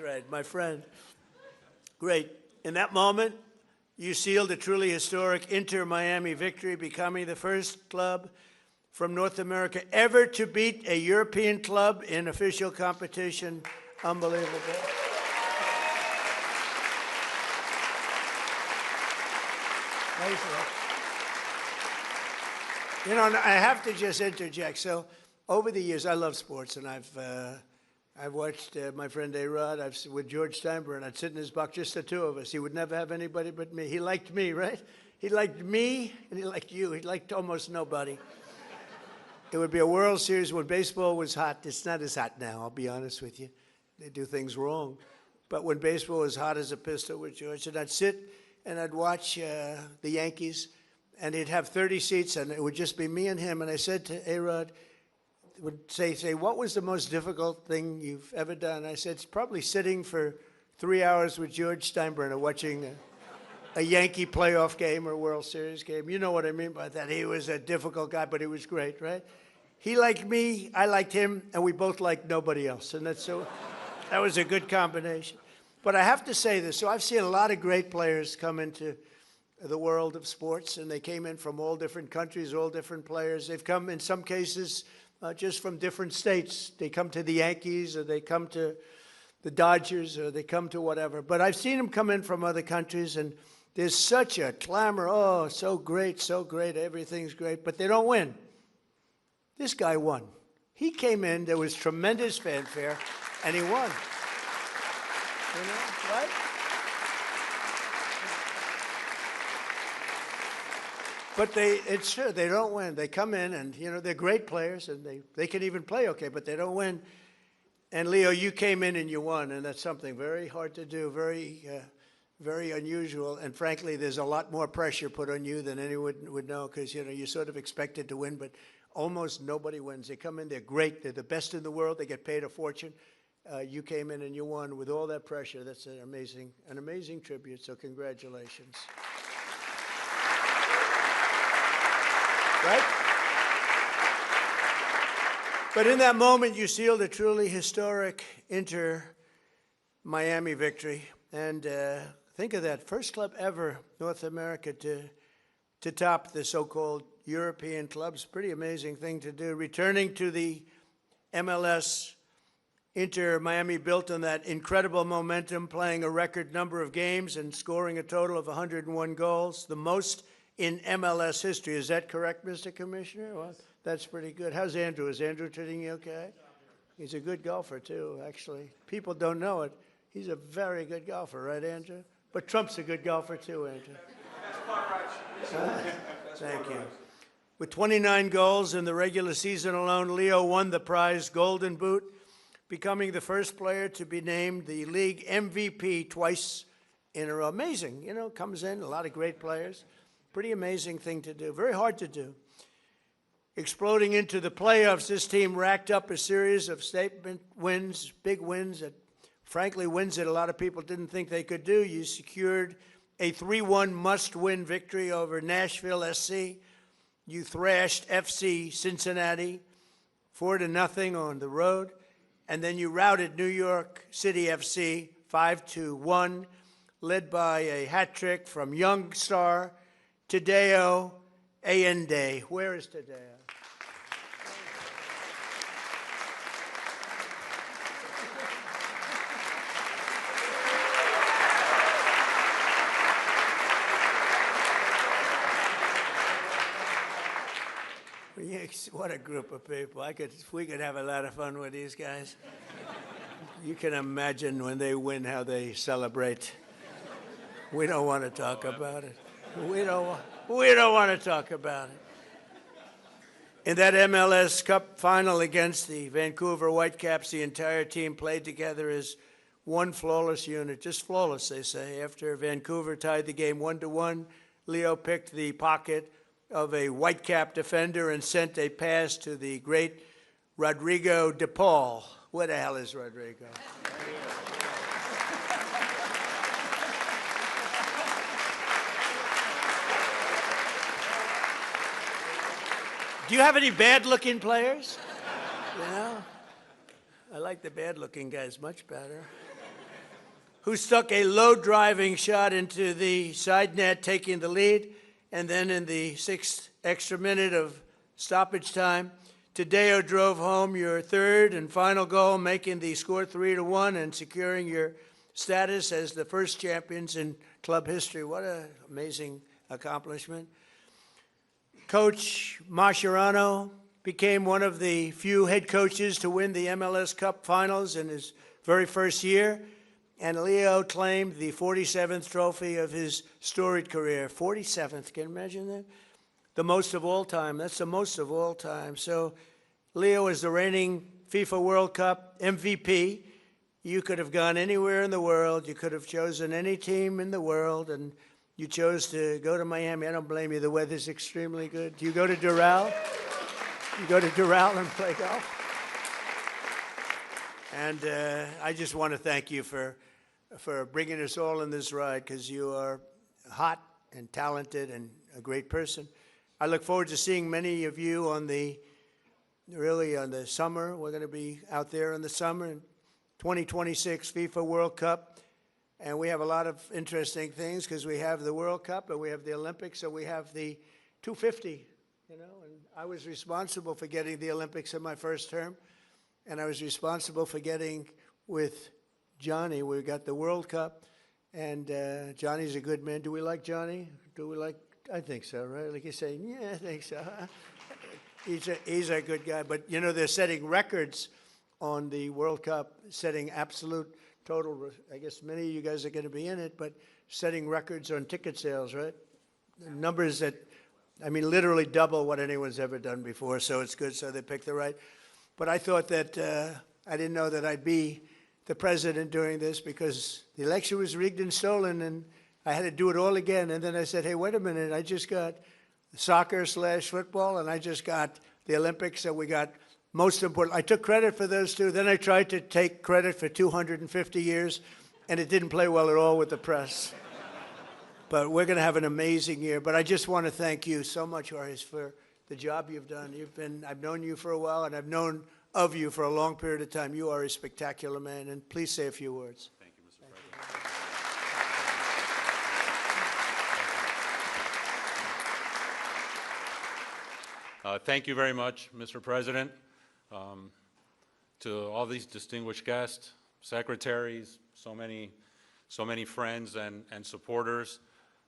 right, my friend. Great. In that moment, you sealed a truly historic Inter-Miami victory, becoming the first club from North America ever to beat a European club in official competition. Unbelievable. You know, I have to just interject. So, over the years, I love sports, and I've watched my friend A-Rod. With George Steinbrenner, I'd sit in his box, just the two of us. He would never have anybody but me. He liked me, right? He liked me, and he liked you. He liked almost nobody. It would be a World Series when baseball was hot. It's not as hot now, I'll be honest with you. They do things wrong. But when baseball was hot as a pistol with George, and I'd sit and I'd watch the Yankees, and he'd have 30 seats, and it would just be me and him. And I said to A-Rod, would say, what was the most difficult thing you've ever done? I said, it's probably sitting for 3 hours with George Steinbrenner watching a Yankee playoff game or World Series game. You know what I mean by that. He was a difficult guy, but he was great, right? He liked me, I liked him, and we both liked nobody else. And that was a good combination. But I have to say this. So I've seen a lot of great players come into the world of sports, and they came in from all different countries, all different players. They've come, in some cases, just from different states. They come to the Yankees, or they come to the Dodgers, or they come to whatever. But I've seen them come in from other countries, and there's such a clamor. Oh, so great, everything's great. But they don't win. This guy won. He came in, there was tremendous fanfare, and he won. You know, right? But it's true, they don't win. They come in and, you know, they're great players, and they can even play okay, but they don't win. And Leo, you came in and you won, and that's something very hard to do, very unusual. And frankly, there's a lot more pressure put on you than anyone would know, because, you know, you're sort of expected to win, but almost nobody wins. They come in, they're great, they're the best in the world, they get paid a fortune. You came in and you won with all that pressure. That's an amazing tribute, so congratulations. Right? But in that moment, you sealed a truly historic Inter-Miami victory. And think of that, first club ever, North America, to top the so-called European clubs. Pretty amazing thing to do. Returning to the MLS, Inter-Miami built on that incredible momentum, playing a record number of games and scoring a total of 101 goals, the most in MLS history. Is that correct, Mr. Commissioner? Well, that's pretty good. How's Andrew? Is Andrew treating you okay? He's a good golfer, too, actually. People don't know it. He's a very good golfer, right, Andrew? But Trump's a good golfer, too, Andrew. Thank you. With 29 goals in the regular season alone, Leo won the prize Golden Boot, becoming the first player to be named the league MVP twice in a row. Amazing, you know, comes in, a lot of great players. Pretty amazing thing to do, very hard to do. Exploding into the playoffs, this team racked up a series of statement wins, big wins, that frankly wins that a lot of people didn't think they could do. You secured a 3-1 must-win victory over Nashville SC. You thrashed FC Cincinnati 4-0 on the road. And then you routed New York City FC 5-1, led by a hat trick from young star Tadeo Allende. Where is Tadeo? What a group of people. We could have a lot of fun with these guys. You can imagine when they win how they celebrate. We don't want to talk about it. We don't want to talk about it. In that MLS Cup final against the Vancouver Whitecaps, the entire team played together as one flawless unit. Just flawless, they say. After Vancouver tied the game 1-1, Leo picked the pocket of a Whitecap defender and sent a pass to the great Rodrigo de Paul. Where the hell is Rodrigo? Do you have any bad-looking players? You know? I like the bad-looking guys much better. Who stuck a low-driving shot into the side net, taking the lead, and then in the 6th extra minute of stoppage time, Tadeo drove home your third and final goal, making the score 3-1 and securing your status as the first champions in club history. What an amazing accomplishment. Coach Mascherano became one of the few head coaches to win the MLS Cup finals in his very first year, and Leo claimed the 47th trophy of his storied career. 47th, can you imagine that? The most of all time. That's the most of all time. So Leo is the reigning FIFA World Cup MVP. You could have gone anywhere in the world. You could have chosen any team in the world, and you chose to go to Miami. I don't blame you. The weather's extremely good. Do you go to Doral? You go to Doral and play golf? And I just want to thank you for bringing us all in this ride, because you are hot and talented and a great person. I look forward to seeing many of you on the summer. We're going to be out there in the summer in 2026 FIFA World Cup. And we have a lot of interesting things, because we have the World Cup and we have the Olympics, and we have the 250, you know. And I was responsible for getting the Olympics in my first term, and I was responsible for getting with Johnny. We got the World Cup, and Johnny's a good man. Do we like Johnny? Do we like? I think so, right? Like you say, yeah, I think so. He's a good guy. But you know, they're setting records on the World Cup, setting absolute total. I guess many of you guys are going to be in it, but setting records on ticket sales, right? Numbers that, I mean, literally double what anyone's ever done before. So it's good. So they picked the right. But I thought that I didn't know that I'd be the president during this, because the election was rigged and stolen, and I had to do it all again. And then I said, hey, wait a minute. I just got soccer/football, and I just got the Olympics, and we got most important. I took credit for those two. Then I tried to take credit for 250 years, and it didn't play well at all with the press. But we're going to have an amazing year. But I just want to thank you so much, Horace, for the job you've done. I've known you for a while, and I've known of you for a long period of time. You are a spectacular man, and please say a few words. Thank you, Mr. President. Thank you very much, Mr. President. To all these distinguished guests, secretaries, so many friends and supporters,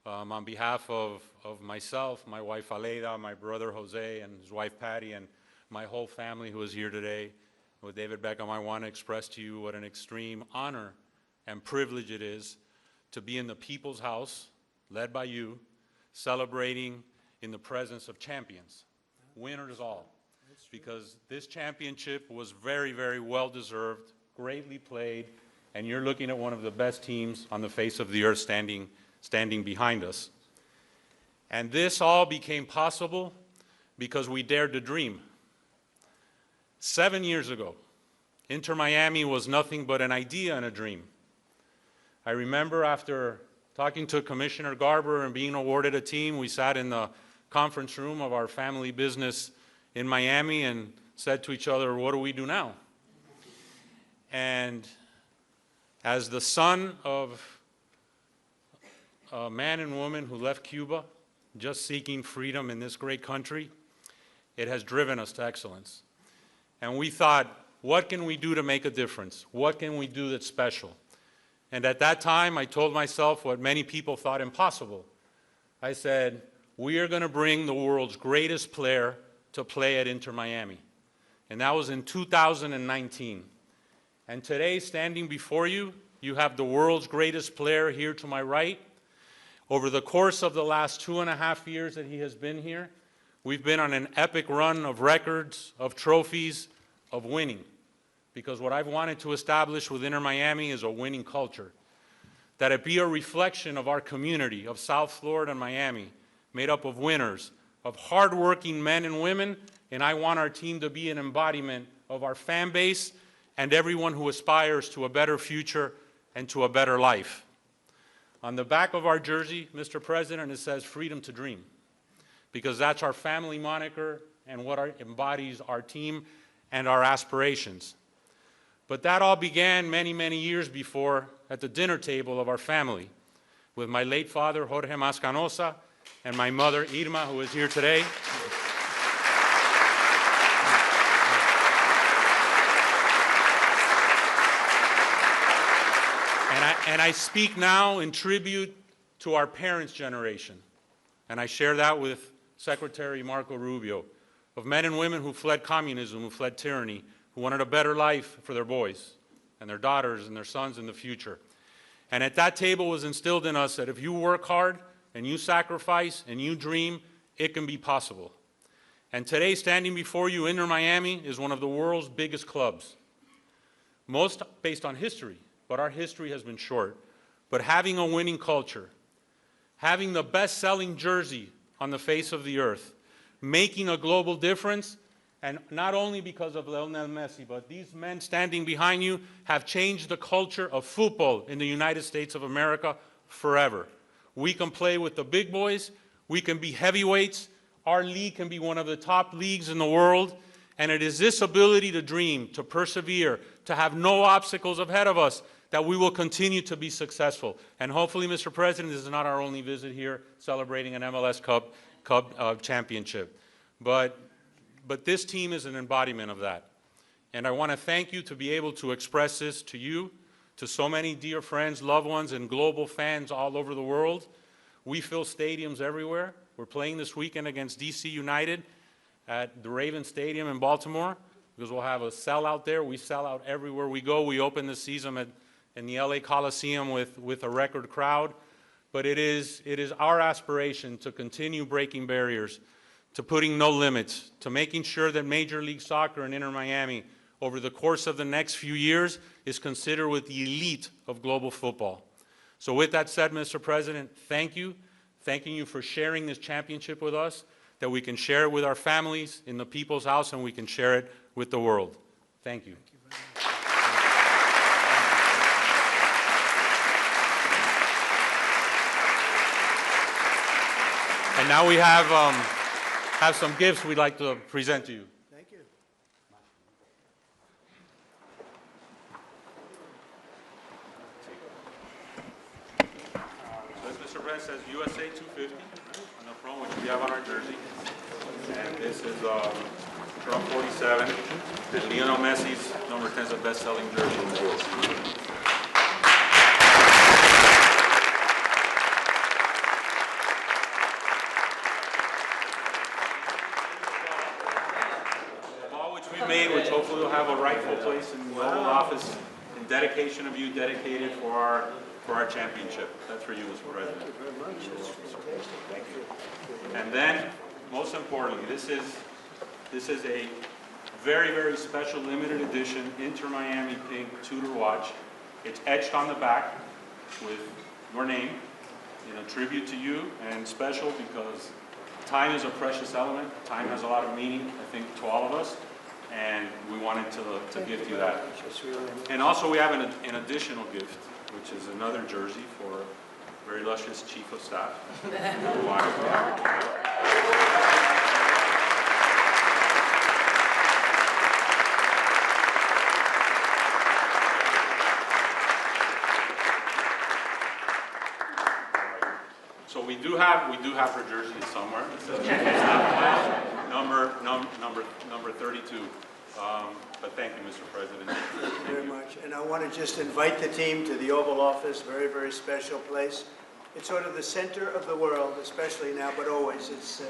on behalf of myself, my wife Aleida, my brother Jose, and his wife Patty, and my whole family who is here today, with David Beckham, I want to express to you what an extreme honor and privilege it is to be in the People's House, led by you, celebrating in the presence of champions, winners all. Because this championship was very, very well-deserved, greatly played, and you're looking at one of the best teams on the face of the earth standing behind us. And this all became possible because we dared to dream. 7 years ago, Inter Miami was nothing but an idea and a dream. I remember after talking to Commissioner Garber and being awarded a team, we sat in the conference room of our family business in Miami and said to each other, what do we do now? And as the son of a man and woman who left Cuba just seeking freedom in this great country, it has driven us to excellence. And we thought, what can we do to make a difference? What can we do that's special? And at that time, I told myself what many people thought impossible. I said, we are going to bring the world's greatest player to play at Inter Miami. And that was in 2019. And today, standing before you, you have the world's greatest player here to my right. Over the course of the last 2.5 years that he has been here, we've been on an epic run of records, of trophies, of winning. Because what I've wanted to establish with Inter Miami is a winning culture. That it be a reflection of our community of South Florida and Miami, made up of winners, of hardworking men and women, and I want our team to be an embodiment of our fan base and everyone who aspires to a better future and to a better life. On the back of our jersey, Mr. President, it says freedom to dream, because that's our family moniker and what embodies our team and our aspirations. But that all began many, many years before at the dinner table of our family with my late father, Jorge Mascanosa, and my mother, Irma, who is here today. And I speak now in tribute to our parents' generation, and I share that with Secretary Marco Rubio, of men and women who fled communism, who fled tyranny, who wanted a better life for their boys and their daughters and their sons in the future. And at that table was instilled in us that if you work hard and you sacrifice and you dream, it can be possible. And today, standing before you, Inter Miami is one of the world's biggest clubs, most based on history, but our history has been short. But having a winning culture, having the best-selling jersey on the face of the earth, making a global difference, and not only because of Lionel Messi, but these men standing behind you have changed the culture of football in the United States of America forever. We can play with the big boys, we can be heavyweights, our league can be one of the top leagues in the world, and it is this ability to dream, to persevere, to have no obstacles ahead of us that we will continue to be successful. And hopefully, Mr. President, this is not our only visit here celebrating an MLS Cup championship. But this team is an embodiment of that. And I want to thank you to be able to express this to you, to so many dear friends, loved ones, and global fans all over the world. We fill stadiums everywhere. We're playing this weekend against DC United at the Ravens Stadium in Baltimore because we'll have a sellout there. We sell out everywhere we go. We open the season in the LA Coliseum with a record crowd. But it is our aspiration to continue breaking barriers, to putting no limits, to making sure that Major League Soccer and Inter Miami over the course of the next few years is considered with the elite of global football. So with that said, Mr. President, thank you. Thanking you for sharing this championship with us, that we can share it with our families in the people's house and we can share it with the world. Thank you. And now we have some gifts we'd like to present to you. Thank you. So Mr. President says USA 250 on the front, which we have on our jersey. And this is Trump 47. And Lionel Messi's number 10 is the best-selling jersey in the world. Made, which hopefully will have a rightful place in the Oval Office in dedication of you, dedicated for our championship. That's for you, Mr. President. Thank you very much. Thank you. And then, most importantly, this is a very, very special limited edition Inter Miami Pink Tudor watch. It's etched on the back with your name in a tribute to you, and special because time is a precious element. Time has a lot of meaning, I think, to all of us. And we wanted to gift you that. And also we have an additional gift, which is another jersey for a very illustrious Chief of Staff. So we do have her jersey somewhere. It says number 32. But thank you, Mr. President. Thank you very much. And I want to just invite the team to the Oval Office, very, very special place. It's sort of the center of the world, especially now, but always it's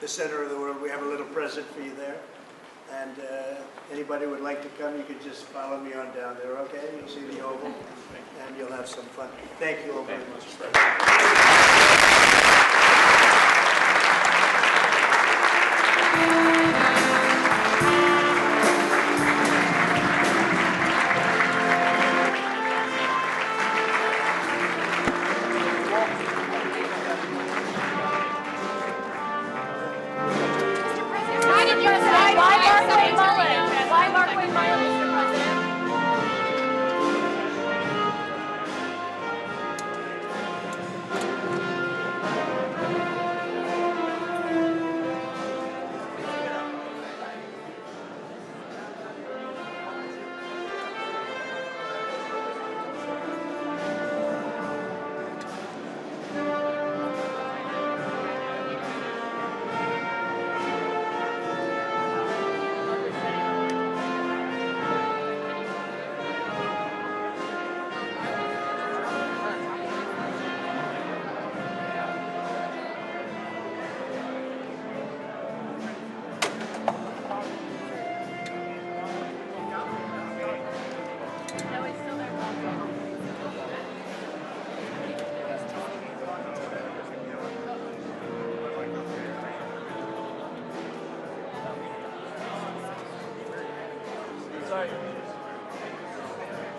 the center of the world. We have a little present for you there. And anybody would like to come, you can just follow me on down there, okay? You'll see the Oval, and you'll have some fun. Thank you all very much.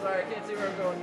sorry, I can't see where I'm going.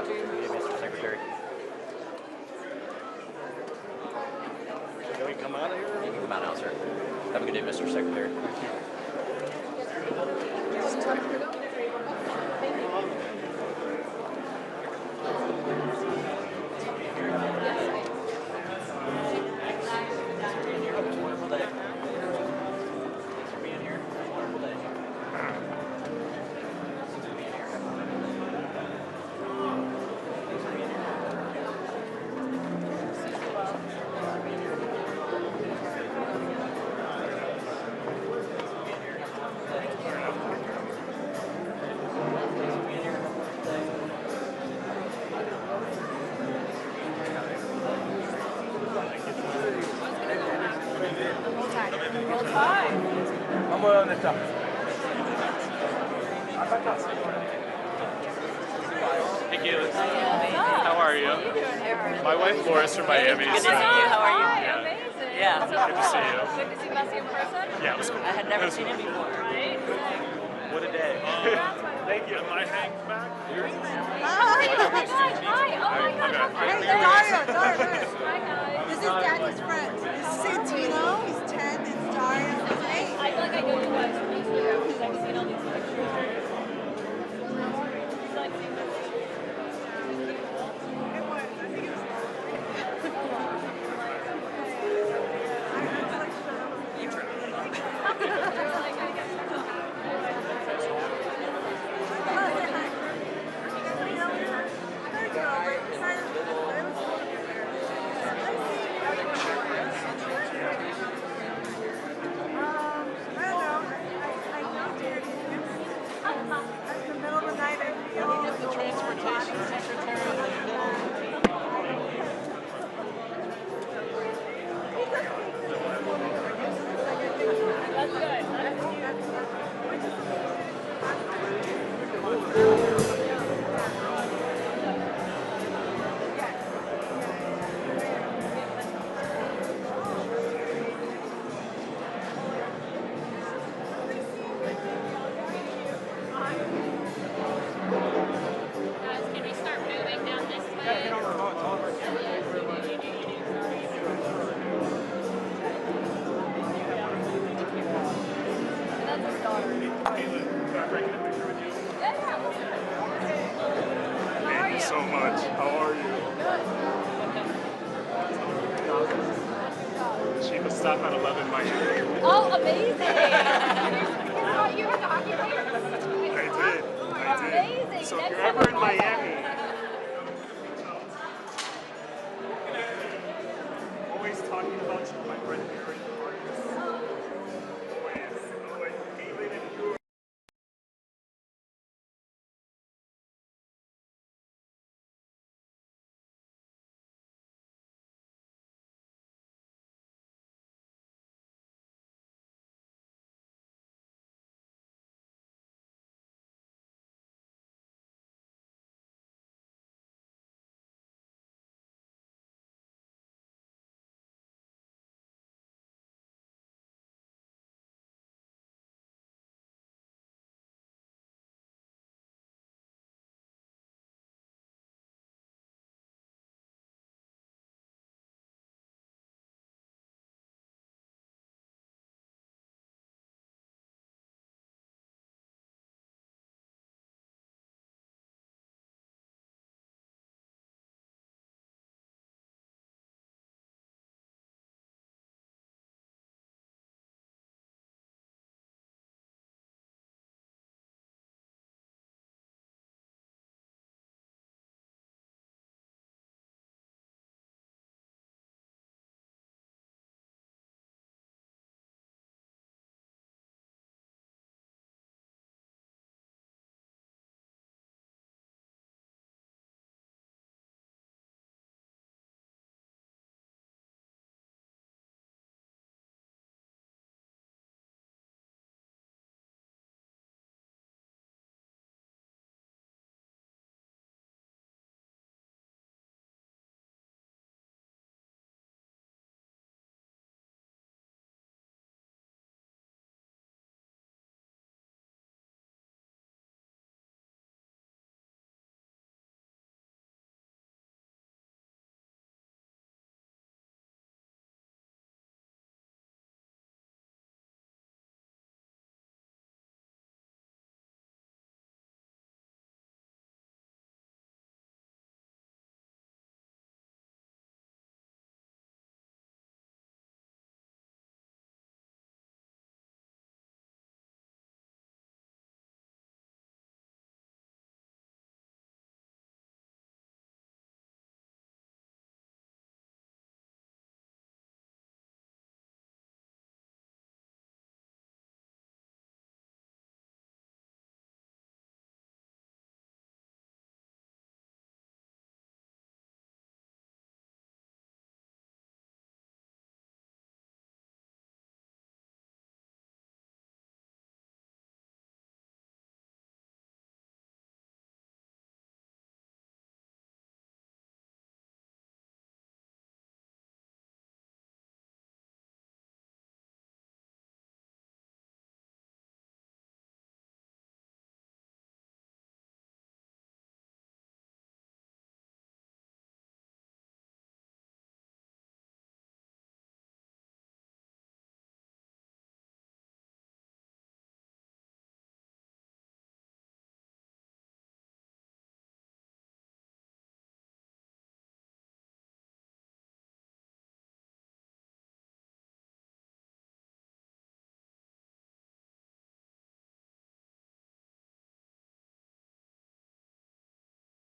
Mr. Secretary. Can we come out of here? You can come out now, sir. Have a good day, Mr. Secretary. Hey, Galen. How are you? My wife Laura's from Miami. Good to see you. How are you? Amazing. Yeah. Good to see you. Good to see Messi in person. Yeah, it was cool. I had never seen him before. Right? What a day. Thank you. Am I hanging back? Hi. Oh my God. Hi. Oh my God. Hey, Dario. Hi, guys. This is Daddy's friend. This is Santino. He's 10. It's Dario. He's 8. I feel like I know you guys from Instagram because I've seen all these pictures. It's like seeing Messi. Thank you so much. How are you? Cheapest stop at 11 Miami. Oh, amazing! You were the hockey player? I did. Amazing. So if Next you're time ever in I'll Miami, always talking about you, my friend Barry.